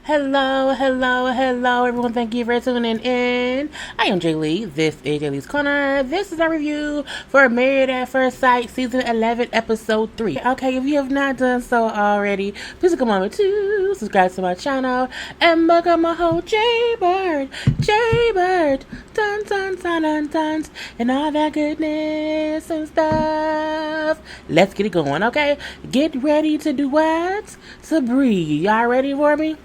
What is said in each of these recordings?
Hello, hello, hello, everyone. Thank you for tuning in. I am Lee. This is JLeesCorner. This is our review for Married at First Sight, Season 11, Episode 3. Okay, if you have not done so already, please take a moment to subscribe to my channel and welcome my whole JayBird, dun dun dun dun dun, and all that goodness and stuff. Let's get it going, okay? Get ready to do what? To breathe. Y'all ready for me?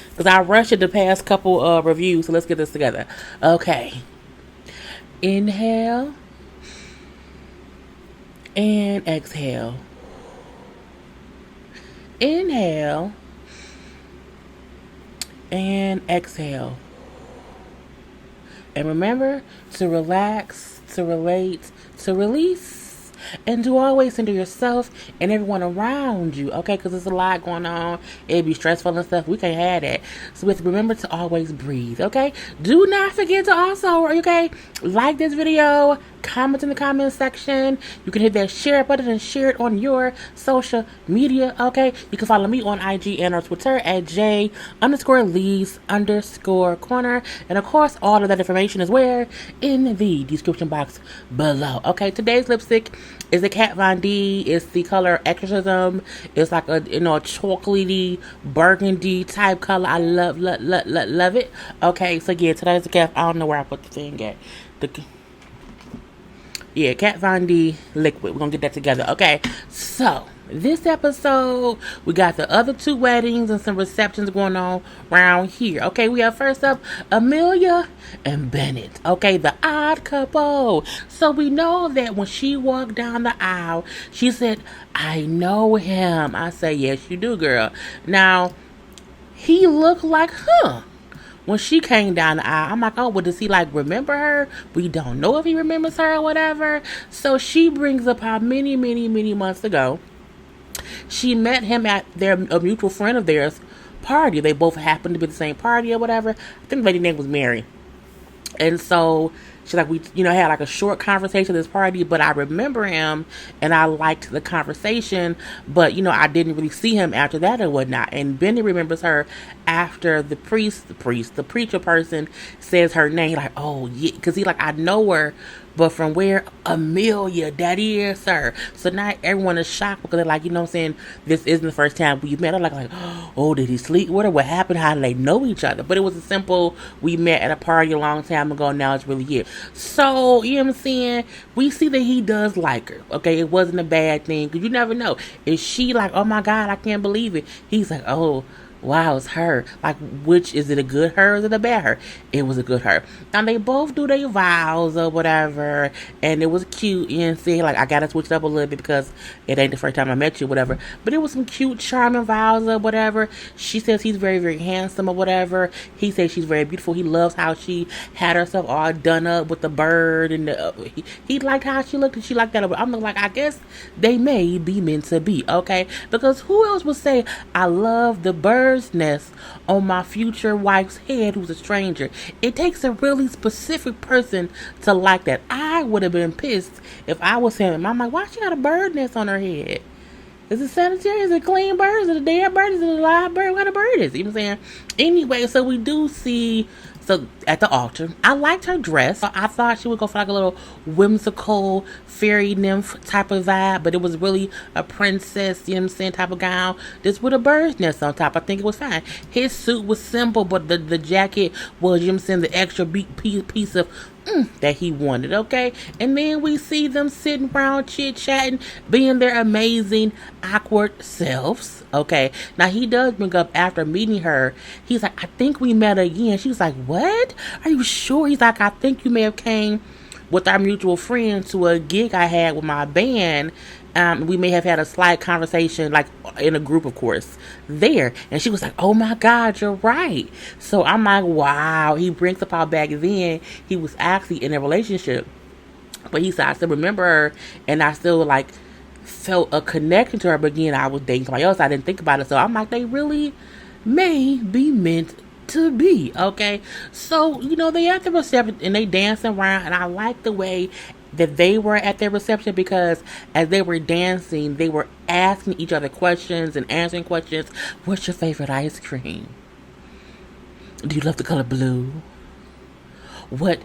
Because I rushed the past couple of reviews, so let's get this together. Okay. Inhale. And exhale. Inhale. And exhale. And remember to relax, to relate, to release. And to always center yourself and everyone around you, okay? Because there's a lot going on. It'd be stressful and stuff. We can't have that. So remember to always breathe, okay? Do not forget to also, okay, like this video, comment in the comment section. You can hit that share button and share it on your social media, okay? You can follow me on IG and on Twitter at J_Lees_Corner. And of course, all of that information is where? In the description box below, okay? Today's lipstick is a Kat Von D. It's the color Exorcism. It's like a chocolatey burgundy type color. I love it. Okay, so yeah, today's the Kat. I don't know where I put the thing at. Yeah, Kat Von D liquid. We're gonna get that together. Okay, so this episode, we got the other two weddings and some receptions going on around here. Okay, we have first up AMELIA and BENNETT. Okay, the odd couple. So we know that when she walked down the aisle, she said, "I know him." I say, "Yes, you do, girl." Now, he looked like her. When she came down the aisle, I'm like, oh, well, does he like remember her? We don't know if he remembers her or whatever. So she brings up how many months ago she met him at a mutual friend of theirs party. They both happened to be the same party or whatever. I think the lady's name was Mary. And so she's like, we, had like a short conversation at this party, but I remember him and I liked the conversation, but, I didn't really see him after that or whatnot. And Benny remembers her after the preacher person says her name, like, oh, yeah, because he like, I know her, but from where? AMELIA, that is her. So now everyone is shocked because they're like, this isn't the first time we met. I'm like, oh, did he sleep with her? What happened? How did they know each other? But it was a simple, we met at a party a long time ago, now it's really here. So, you know what I'm saying? We see that he does like her. Okay, it wasn't a bad thing, because you never know. Is she like, oh my God, I can't believe it? He's like, oh, wow, it's her. Like, which is it, a good her or is it a bad her? It was a good her. Now they both do their vows or whatever, and it was cute. And see, like, I gotta switch it up a little bit because it ain't the first time I met you, whatever. But it was some cute, charming vows or whatever. She says he's very, very handsome or whatever. He says she's very beautiful. He loves how she had herself all done up with the bird, and he liked how she looked, and she liked that. I'm like, I guess they may be meant to be, okay? Because who else would say, I love the bird nest on my future wife's head who's a stranger? It takes a really specific person to like that. I would have been pissed if I was him. I'm like, why she got a bird nest on her head? Is it sanitary? Is it clean bird? Is it a dead bird? Is it a live bird? What kind of bird is it? You know what I'm saying? Anyway, so we do see, so at the altar, I liked her dress. I thought she would go for like a little whimsical fairy nymph type of vibe, but it was really a princess, type of gown, just with a bird's nest on top. I think it was fine. His suit was simple, but the jacket was, the extra piece of that he wanted, okay? And then we see them sitting around chit-chatting, being their amazing, awkward selves, okay? Now, he does bring up after meeting her, he's like, I think we met again. She was like, what? Are you sure? He's like, I think you may have came with our mutual friend to a gig I had with my band. We may have had a slight conversation, like in a group, of course, there. And she was like, oh my God, you're right. So I'm like, wow. He brings up how back then he was actually in a relationship. But he said, I still remember her, and I still like felt a connection to her. But again, I was dating somebody else. I didn't think about it. So I'm like, they really may be meant to be, okay? So, they at the reception and they dancing around, and I like the way that they were at their reception, because as they were dancing, they were asking each other questions and answering questions. What's your favorite ice cream? Do you love the color blue? What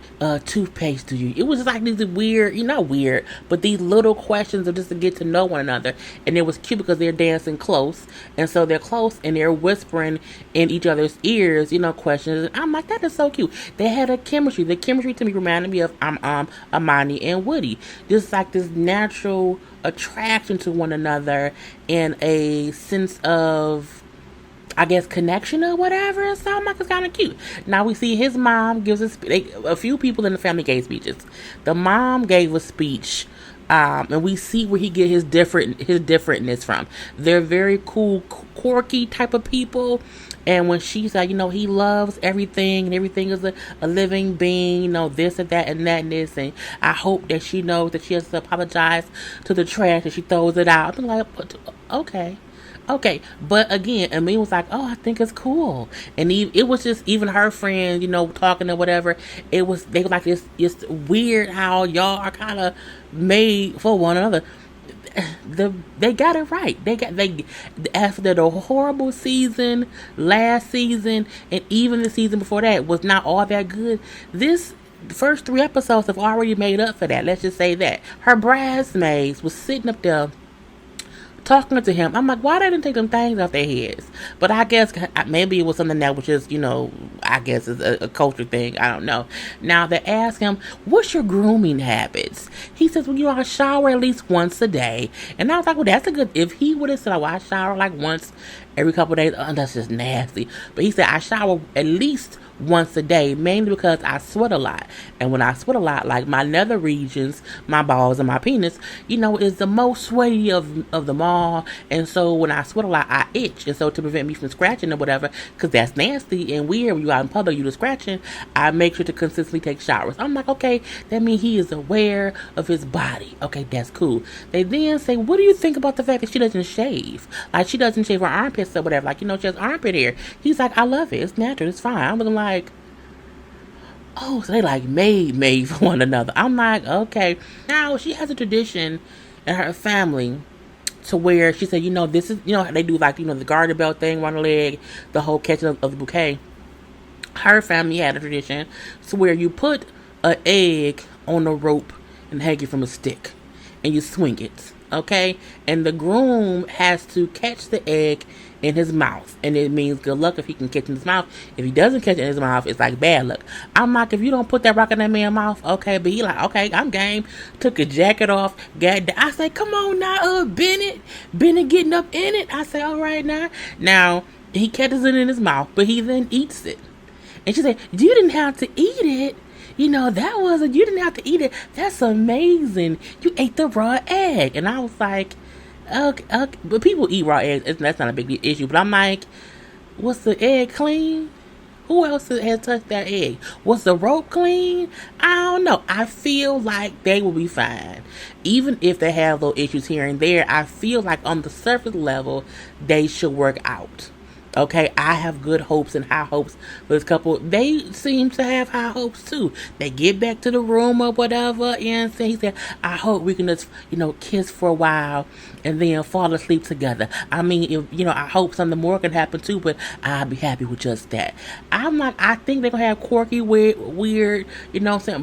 toothpaste do you? It was just like these weird, not weird, but these little questions of just to get to know one another. And it was cute because they're dancing close, and so they're close and they're whispering in each other's ears, questions. And I'm like, that is so cute. They had a chemistry. The chemistry to me reminded me of Amani and Woody. Just like this natural attraction to one another and a sense of, I guess, connection or whatever. So I'm like, it's kind of cute. Now we see his mom gives a few people in the family gave speeches. The mom gave a speech, and we see where he get his differentness from. They're very cool, quirky type of people. And when she said, he loves everything and everything is a living being, this and that and that and this. And I hope that she knows that she has to apologize to the trash and she throws it out. I'm like, okay. Okay, but again, Amelia was like, "Oh, I think it's cool," and it was just even her friends, talking or whatever. They were like, "It's weird how y'all are kind of made for one another." They got it right. They after the horrible season last season, and even the season before that was not all that good. This first 3 episodes have already made up for that. Let's just say that her bridesmaids was sitting up there talking to him. I'm like, why they didn't take them things off their heads? But I guess maybe it was something that was just, I guess it's a culture thing. I don't know. Now they ask him, what's your grooming habits? He says, well, I shower at least once a day. And I was like, well, that's a good, if he would have said, I shower like once every couple of days, that's just nasty. But he said, I shower at least once a day, mainly because I sweat a lot. And when I sweat a lot, like my nether regions, my balls and my penis, is the most sweaty of them all. And so when I sweat a lot, I itch. And so to prevent me from scratching or whatever, because that's nasty and weird when you out in public, you just scratching, I make sure to consistently take showers. I'm like, okay, that means he is aware of his body. Okay, that's cool. They then say, what do you think about the fact that she doesn't shave? Like, she doesn't shave her armpits or whatever. Like, she has armpit hair. He's like, I love it. It's natural. It's fine. I'm looking like, oh, so they like made for one another. I'm like, okay. Now she has a tradition in her family to where she said, this is, they do like, the garter belt thing around the leg, the whole catching of the bouquet. Her family had a tradition to where you put an egg on a rope and hang it from a stick and you swing it. Okay, and the groom has to catch the egg in his mouth, and it means good luck if he can catch it in his mouth. If he doesn't catch it in his mouth, it's like bad luck. I'm like, if you don't put that rock in that man's mouth, okay, but he like, okay, I'm game. Took his jacket off, I say, come on now, Bennett getting up in it. I say, all right now he catches it in his mouth, but he then eats it. And she said, you didn't have to eat it. You didn't have to eat it. That's amazing. You ate the raw egg. And I was like, okay. But people eat raw eggs. That's not a big issue. But I'm like, was the egg clean? Who else has touched that egg? Was the rope clean? I don't know. I feel like they will be fine. Even if they have little issues here and there, I feel like on the surface level, they should work out. Okay, I have good hopes and high hopes for this couple. They seem to have high hopes too. They get back to the room or whatever, and he said, I hope we can just, kiss for a while and then fall asleep together. I mean, if, I hope something more can happen too, but I'll be happy with just that. I'm like, I think they're going to have quirky, weird,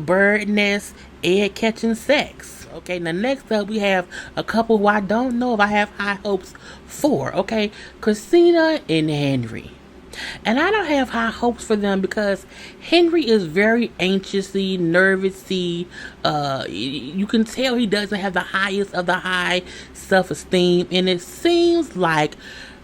bird nest, egg catching sex. Okay, now next up we have a couple who I don't know if I have high hopes for. Okay, CHRISTINA and Henry. And I don't have high hopes for them because Henry is very anxiously, nervously. You can tell he doesn't have the highest of the high self-esteem. And it seems like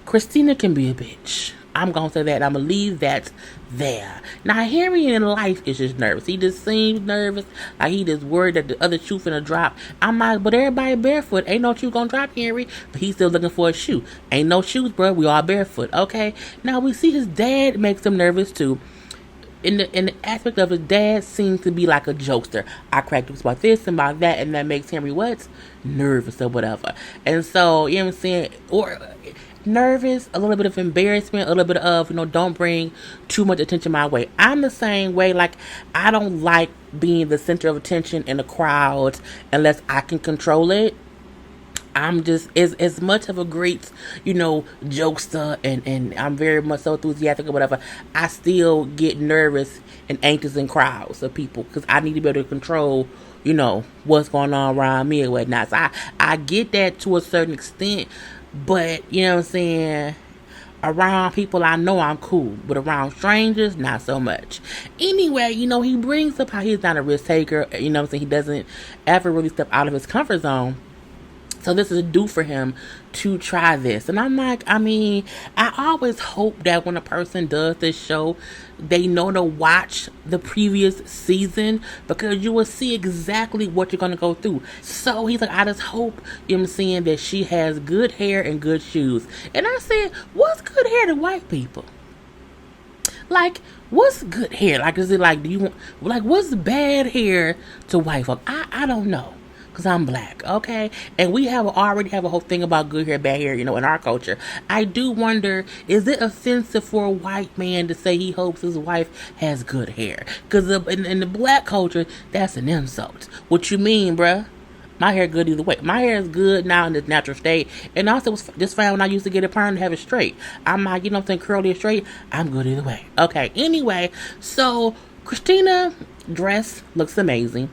CHRISTINA can be a bitch. I'm going to say that. I'm going to leave that there. Now, Henry in life is just nervous. He just seems nervous. Like he just worried that the other shoe finna drop. I'm like, but everybody barefoot. Ain't no shoe gonna drop, Henry. But he's still looking for a shoe. Ain't no shoes, bro. We all barefoot. Okay? Now, we see his dad makes him nervous, too. In the aspect of his dad seems to be like a jokester. I crack jokes about this and about that, and that makes Henry what? Nervous or whatever. And so, you know what I'm saying? nervous, a little bit of embarrassment, a little bit of, don't bring too much attention my way. I'm the same way. Like, I don't like being the center of attention in a crowd unless I can control it. I'm just as much of a great, jokester, and I'm very much so enthusiastic or whatever. I still get nervous and anxious in crowds of people because I need to be able to control, what's going on around me or whatnot. So I get that to a certain extent, but you know what I'm saying. Around people I know I'm cool, but around strangers, not so much. Anyway, he brings up how he's not a risk taker. You know what I'm saying? He doesn't ever really step out of his comfort zone. So this is a do for him to try this. And I'm like, I always hope that when a person does this show, they know to watch the previous season because you will see exactly what you're going to go through. So he's like, I just hope, I'm saying, that she has good hair and good shoes. And I said, what's good hair to white people? Like, what's good hair? Like, is it like, do you want, like, what's bad hair to white folk? I don't know. Because I'm black, okay? And we already have a whole thing about good hair, bad hair, in our culture. I do wonder, is it offensive for a white man to say he hopes his wife has good hair? Because in the black culture, that's an insult. What you mean, bruh? My hair good either way. My hair is good now in its natural state. And also, it was just fine when I used to get it perm to have it straight. I'm like, curly or straight. I'm good either way. Okay, anyway. So, Christina dress looks amazing.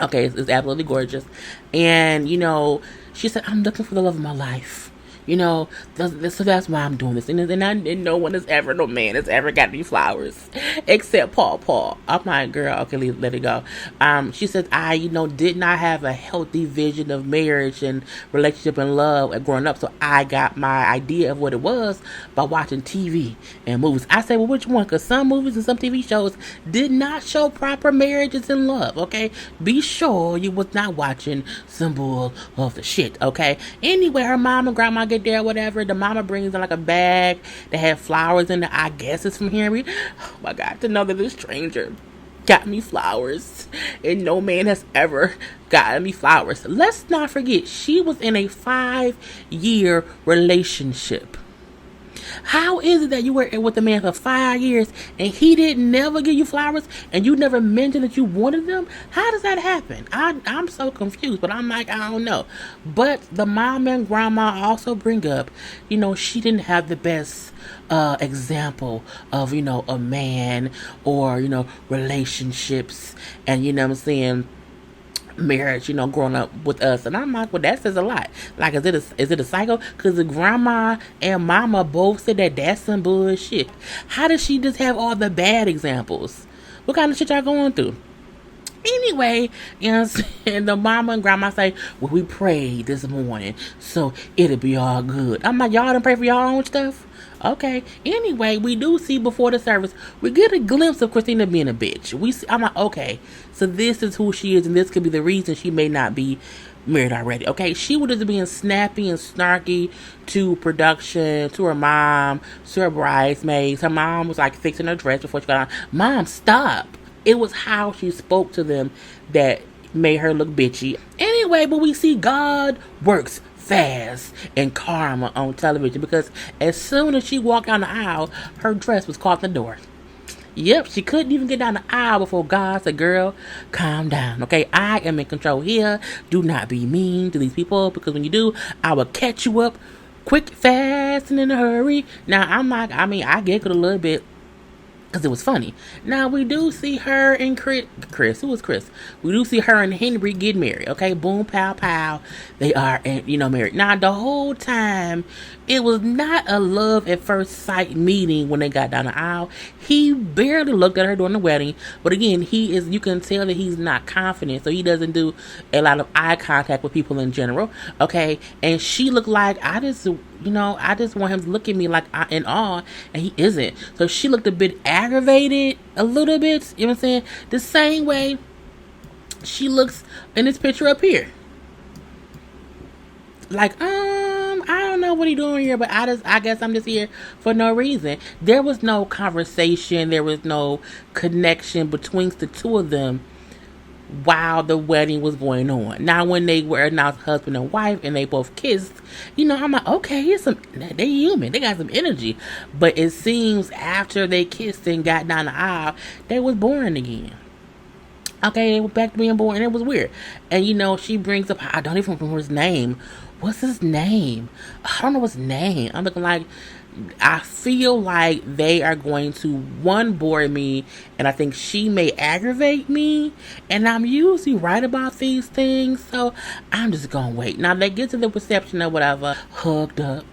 Okay, it's absolutely gorgeous. And, she said, I'm looking for the love of my life. So that's why I'm doing this. And no man has ever got me flowers except Paul. I'm like, girl, okay, let it go. She said, I, did not have a healthy vision of marriage and relationship and love growing up. So I got my idea of what it was by watching TV and movies. I said, well, which one? Because some movies and some TV shows did not show proper marriages and love, okay? Be sure you was not watching some bull of the shit, okay? Anyway, her mom and grandma get there, whatever. The mama brings in like a bag that had flowers in it. I guess it's from Henry. Oh my God, to know that this stranger got me flowers and no man has ever gotten me flowers. Let's not forget, she was in a 5-year relationship. How is it that you were with a man for 5 years and he didn't never give you flowers and you never mentioned that you wanted them? How does that happen? I'm so confused, but I'm like, I don't know. But the mom and grandma also bring up, she didn't have the best example of, a man or, relationships and, what I'm saying, marriage, growing up with us. And I'm like, well, that says a lot. Like, is it a cycle? Because the grandma and mama both said that that's some bullshit. How does she just have all the bad examples? What kind of shit y'all going through? Anyway, and the mama and grandma say, well, we prayed this morning, so it'll be all good. I'm like, y'all done pray for your own stuff? Okay. Anyway, we do see before the service, we get a glimpse of Christina being a bitch. I'm like, okay, so this is who she is, and this could be the reason she may not be married already. Okay, she was just being snappy and snarky to production, to her mom, to her bridesmaids. Her mom was like fixing her dress before she got on. Mom, stop. It was how she spoke to them that made her look bitchy. Anyway, but we see God works fast and karma on television because as soon as she walked down the aisle, her dress was caught in the door. Yep, she couldn't even get down the aisle before God said, girl, calm down, okay? I am in control here. Do not be mean to these people because when you do, I will catch you up quick, fast, and in a hurry. Now, I'm like, I giggled a little bit because it was funny. Now, we do see her and Chris. Who was Chris? We do see her and Henry get married, okay? Boom, pow, pow. They are, married. Now, the whole time, it was not a love at first sight meeting when they got down the aisle. He barely looked at her during the wedding. But again, you can tell that he's not confident. So he doesn't do a lot of eye contact with people in general, okay? And she looked like, I just want him to look at me like in awe, and he isn't. So she looked a bit aggravated, a little bit, you know what I'm saying? The same way she looks in this picture up here. Like, I don't know what he's doing here, but I guess I'm just here for no reason. There was no conversation, there was no connection between the two of them while the wedding was going on. Now, when they were announced husband and wife and they both kissed, I'm like, okay, they human. They got some energy. But it seems after they kissed and got down the aisle, they was boring again. Okay, they were back to being boring, and it was weird. And she brings up, I don't even remember his name. What's his name? I don't know his name. I'm looking like, I feel like they are going to, one, bore me, and I think she may aggravate me, and I'm usually right about these things, so I'm just gonna wait. Now, they get to the reception or whatever, hooked up,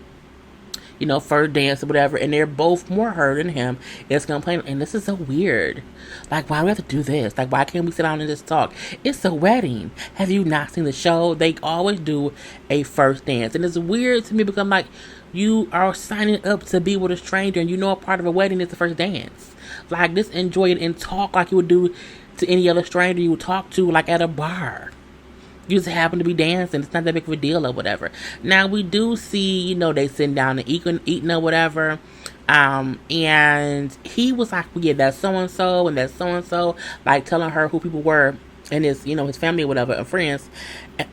first dance or whatever, and they're both more her than him. It's complaining, and this is so weird. Like, why do we have to do this? Like, why can't we sit down and just talk? It's a wedding. Have you not seen the show? They always do a first dance, and it's weird to me because I'm like, you are signing up to be with a stranger, and a part of a wedding is the first dance. Like, just enjoy it and talk like you would do to any other stranger you would talk to, like at a bar. You just happen to be dancing. It's not that big of a deal or whatever. Now, we do see, they sitting down and eating or whatever. And he was like, yeah, that's so-and-so and that's so-and-so. Like, telling her who people were and his, his family or whatever and friends. And,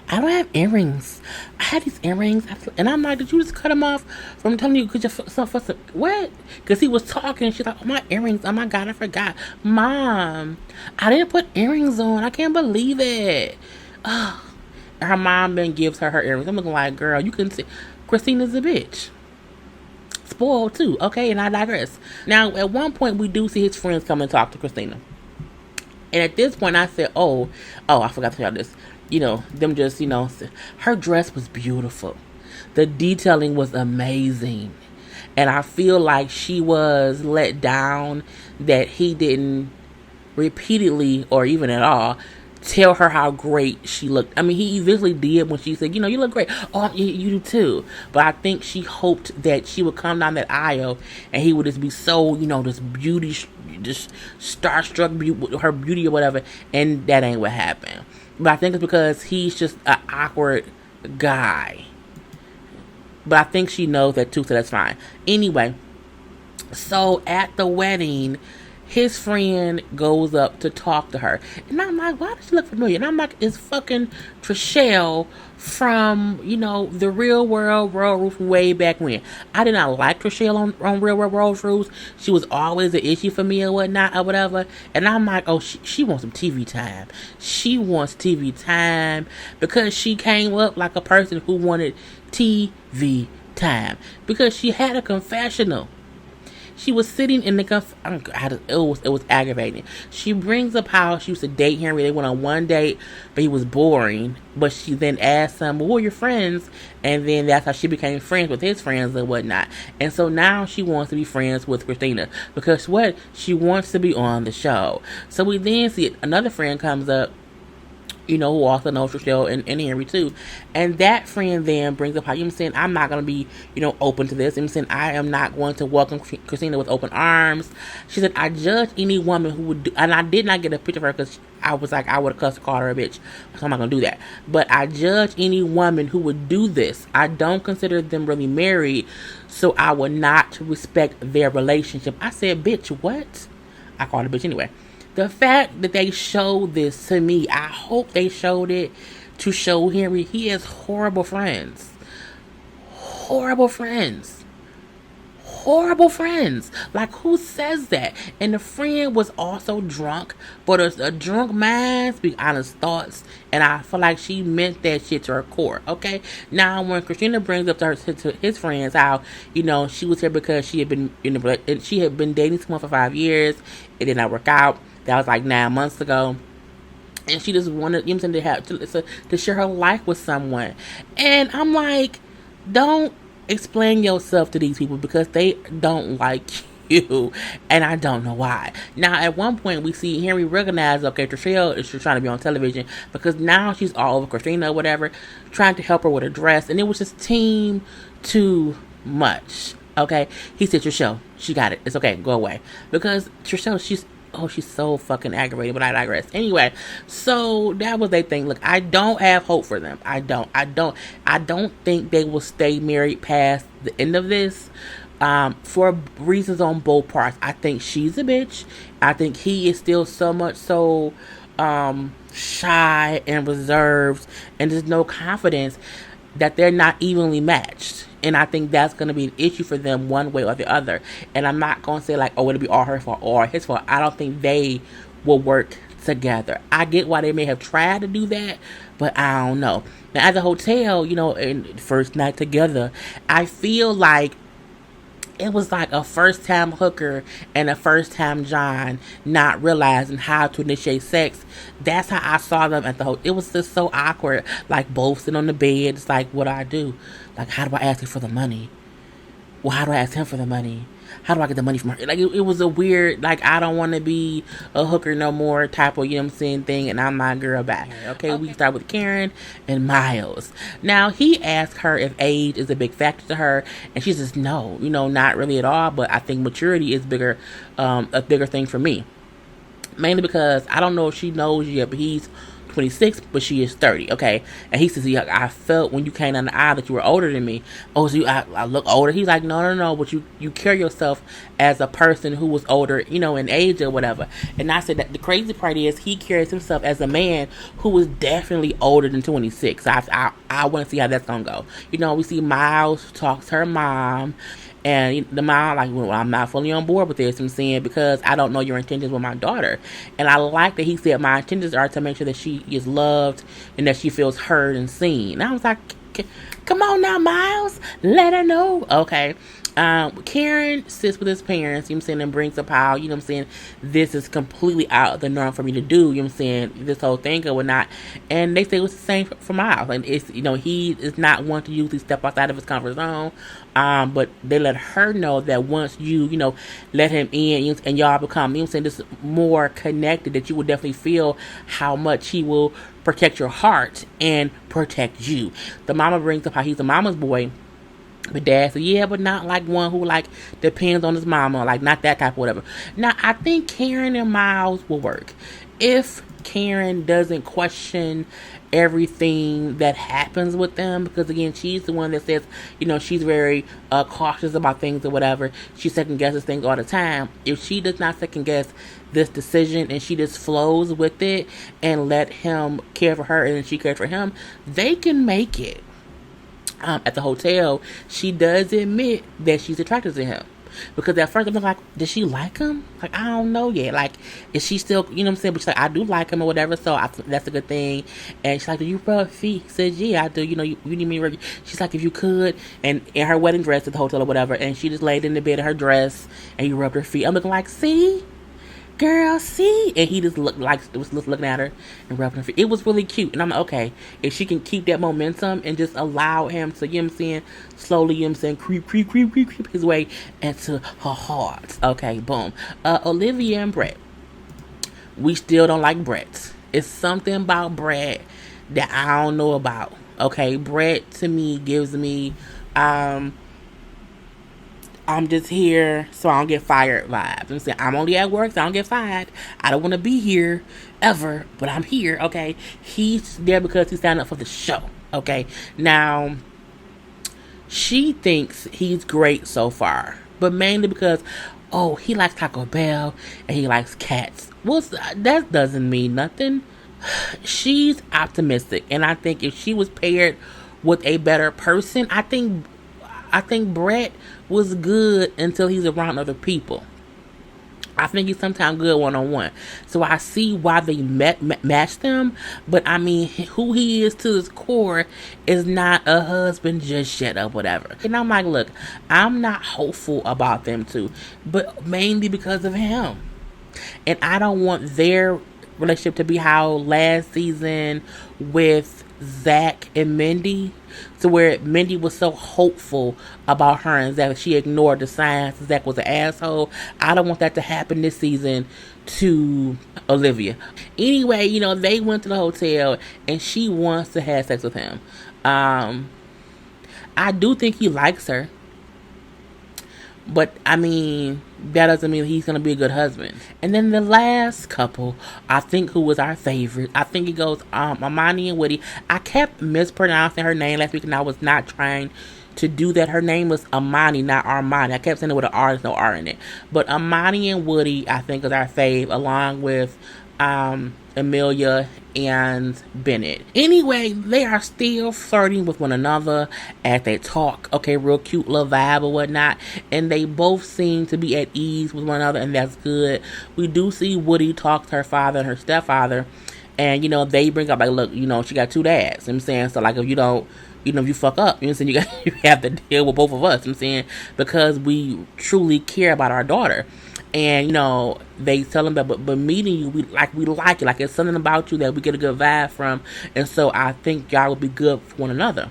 I don't have earrings. I had these earrings. And I'm like, did you just cut them off from telling you because you're so what? Because he was talking. She's like, oh, my earrings. Oh, my God, I forgot. Mom, I didn't put earrings on. I can't believe it. Oh. And her mom then gives her earrings. I'm looking like, girl, you can see. Christina's a bitch. Spoiled, too. Okay, and I digress. Now, at one point, we do see his friends come and talk to Christina. And at this point, I said, oh, I forgot to tell you this. Them just, her dress was beautiful. The detailing was amazing. And I feel like she was let down that he didn't repeatedly or even at all tell her how great she looked. I mean, he eventually did when she said, you look great. Oh, you do too. But I think she hoped that she would come down that aisle and he would just be so, this beauty, just starstruck with her beauty or whatever. And that ain't what happened. But I think it's because he's just an awkward guy. But I think she knows that too, so that's fine. Anyway, so at the wedding, his friend goes up to talk to her. And I'm like, why does she look familiar? And I'm like, it's fucking Trishelle from, the Real World Road Rules way back when. I did not like Trishelle on Real World Road Rules. She was always an issue for me or whatnot or whatever. And I'm like, oh, she wants some TV time. She wants TV time because she came up like a person who wanted TV time. Because she had a confessional. She was sitting in the it was aggravating. She brings up how she used to date Henry. They went on one date, but he was boring. But she then asked him, well, who are your friends? And then that's how she became friends with his friends and whatnot. And so now she wants to be friends with Christina. Because what? She wants to be on the show. So we then see another friend comes up, who also knows Trishelle and Henry too. And that friend then brings up how, I'm not going to be, open to this. I am not going to welcome Christina with open arms. She said, I judge any woman who would do, and I did not get a picture of her because I was like, I would have cussed and called her a bitch. So I'm not going to do that. But I judge any woman who would do this. I don't consider them really married, so I would not respect their relationship. I said, bitch, what? I called her a bitch anyway. The fact that they showed this to me, I hope they showed it to show Henry he has horrible friends. Horrible friends. Horrible friends. Like, who says that? And the friend was also drunk, but a drunk mind speaks honest thoughts, and I feel like she meant that shit to her core, okay? Now, when Christina brings up to his friends how, she was here because she had been she had been dating someone for 5 years, it did not work out. That was like 9 months ago. And she just wanted, to have to share her life with someone. And I'm like, don't explain yourself to these people because they don't like you. And I don't know why. Now, at one point, we see Henry recognize, okay, Trishelle is trying to be on television because now she's all over Christina or whatever, trying to help her with her dress. And it was just team too much. Okay? He said, Trishelle, she got it. It's okay. Go away. Because Trishelle, she's so fucking aggravated, but I digress. Anyway, so that was their thing. Look, I don't have hope for them. I don't think they will stay married past the end of this. For reasons on both parts. I think she's a bitch. I think he is still so much so shy and reserved, and there's no confidence, that they're not evenly matched. And I think that's going to be an issue for them one way or the other. And I'm not going to say like, oh, it'll be all her fault or his fault. I don't think they will work together. I get why they may have tried to do that, but I don't know. Now, at the hotel, in first night together, I feel like it was like a first time hooker and a first time John not realizing how to initiate sex. That's how I saw them at the hotel. It was just so awkward. Like both sitting on the bed. It's like, what do I do? Like, how do I ask her for the money? Well, how do I ask him for the money? How do I get the money from her? Like, it was a weird, like, I don't want to be a hooker no more type of, thing, and I'm my girl back. Okay, we start with Karen and Miles. Now, he asked her if age is a big factor to her, and she says, no, not really at all, but I think maturity is a bigger thing for me. Mainly because, I don't know if she knows yet, but he's 26, but she is 30, okay? And he says, yeah, I felt when you came down the aisle that you were older than me. Oh, so I look older? He's like, no, but you carry yourself as a person who was older, in age or whatever. And I said that the crazy part is he carries himself as a man who was definitely older than 26. I want to see how that's going to go. We see Miles talk to her mom. And the mom, like, well, I'm not fully on board with this. I'm saying, because I don't know your intentions with my daughter. And I like that he said my intentions are to make sure that she is loved and that she feels heard and seen. And I was like, come on now, Miles. Let her know. Okay. Karen sits with his parents, and brings up how, this is completely out of the norm for me to do, this whole thing or whatnot. And they say it was the same for Miles. And it's, he is not one to usually step outside of his comfort zone. But they let her know that once you, let him in and y'all become, just more connected, that you will definitely feel how much he will protect your heart and protect you. The mama brings up how he's a mama's boy. But dad said, yeah, but not like one who like depends on his mama, like not that type of whatever. Now, I think Karen and Miles will work. If Karen doesn't question everything that happens with them, because again, she's the one that says, she's very cautious about things or whatever. She second guesses things all the time. If she does not second guess this decision and she just flows with it and let him care for her and she cares for him, they can make it. At the hotel, she does admit that she's attracted to him. Because at first I'm like, does she like him? Like, I don't know yet. Like, is she still, But she's like, I do like him or whatever, so that's a good thing. And she's like, do you rub feet? He says, yeah, I do. You need me to rub. She's like, if you could. And in her wedding dress at the hotel or whatever. And she just laid in the bed in her dress and you rubbed her feet. I'm looking like, see? Girl, see? And he just looked like, was looking at her and rubbing her feet. It was really cute. And I'm like, okay, if she can keep that momentum and just allow him to, slowly, creep his way into her heart. Okay, boom. Olivia and Brett. We still don't like Brett. It's something about Brett that I don't know about. Okay, Brett to me gives me, I'm just here so I don't get fired vibes. I'm saying I'm only at work so I don't get fired. I don't want to be here ever, but I'm here, okay? He's there because he's standing up for the show, okay? Now, she thinks he's great so far, but mainly because, he likes Taco Bell and he likes cats. Well, that doesn't mean nothing. She's optimistic, and I think if she was paired with a better person, I think Brett was good until he's around other people. I think he's sometimes good one-on-one. So I see why they matched them. But I mean, who he is to his core is not a husband just yet or whatever. And I'm like, look, I'm not hopeful about them two. But mainly because of him. And I don't want their relationship to be how last season with Zach and Mindy, to where Mindy was so hopeful about her and Zach, she ignored the signs. Zach was an asshole. I don't want that to happen this season to Olivia. Anyway, they went to the hotel and she wants to have sex with him. I do think he likes her. But, I mean, that doesn't mean he's going to be a good husband. And then the last couple, I think, who was our favorite, I think it goes Amani and Woody. I kept mispronouncing her name last week, and I was not trying to do that. Her name was Amani, not Armani. I kept saying it with an R, there's no R in it. But Amani and Woody, I think, is our fave, along with Amelia and Bennett. Anyway, they are still flirting with one another as they talk. Okay, real cute little vibe or whatnot. And they both seem to be at ease with one another, and that's good. We do see Woody talk to her father and her stepfather. And, they bring up, like, look, she got 2 dads. You know what I'm saying? So, like, if you don't, if you fuck up, you know what I'm saying? You have to deal with both of us. You know what I'm saying? Because we truly care about our daughter. And, they tell him that, but meeting you, we like it. Like, it's something about you that we get a good vibe from. And so I think y'all would be good for one another.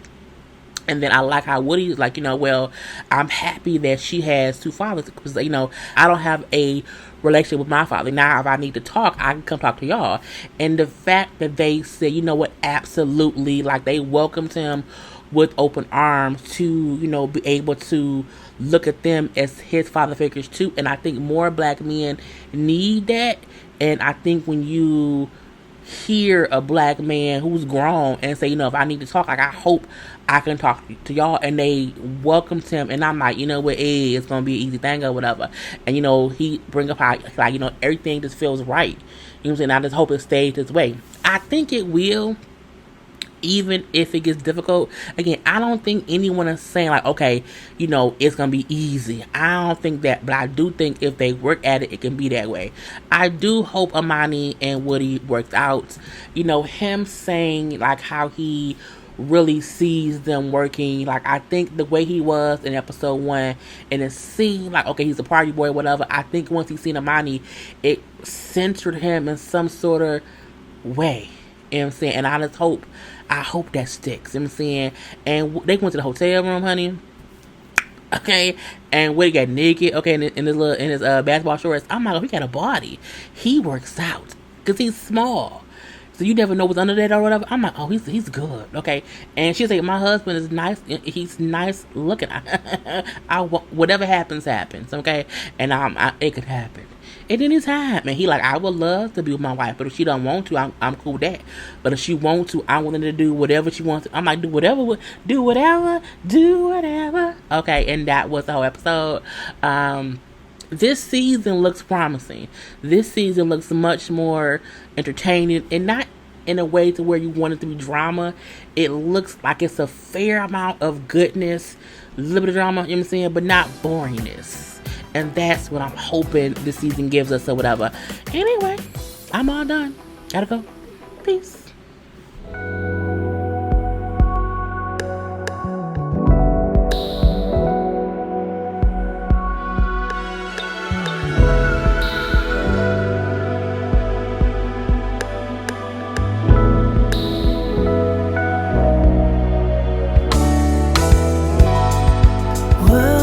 And then I like how Woody's like, well, I'm happy that she has 2 fathers because, I don't have a relationship with my father. Now, if I need to talk, I can come talk to y'all. And the fact that they said, you know what, absolutely, like they welcomed him with open arms to, be able to look at them as his father figures too. And I think more black men need that. And I think when you hear a black man who's grown and say, if I need to talk, like I hope I can talk to y'all, and they welcomed him, and I'm like, what, it's gonna be an easy thing or whatever. And he bring up how like everything just feels right. You know what I'm saying? I just hope it stays this way. I think it will, even if it gets difficult. Again, I don't think anyone is saying like, okay, it's gonna be easy. I don't think that, but I do think if they work at it, it can be that way. I do hope Amani and Woody works out. Him saying like how he really sees them working. Like, I think the way he was in episode 1, and it seemed like, okay, he's a party boy, whatever. I think once he seen Amani, it centered him in some sort of way. You know what I'm saying? And I hope that sticks. You know what I'm saying? And they went to the hotel room, honey. Okay, and Woody got naked. Okay, in his basketball shorts. I'm like, he got a body. He works out because he's small. So you never know what's under that or whatever. I'm like, oh, he's good. Okay, and she's like, my husband is nice. He's nice looking. Whatever happens. Okay, and it could happen at any time. And he like, I would love to be with my wife, but if she don't want to, I'm cool with that. But if she wants to, I'm willing to do whatever she wants to. I'm like, do whatever. Okay, and that was the whole episode. This season looks promising. This season looks much more entertaining, and not in a way to where you want it to be drama. It looks like it's a fair amount of goodness, a little bit of drama, you know what I'm saying, but not boringness. And that's what I'm hoping this season gives us or whatever. Anyway, I'm all done. Gotta go. Peace. Whoa.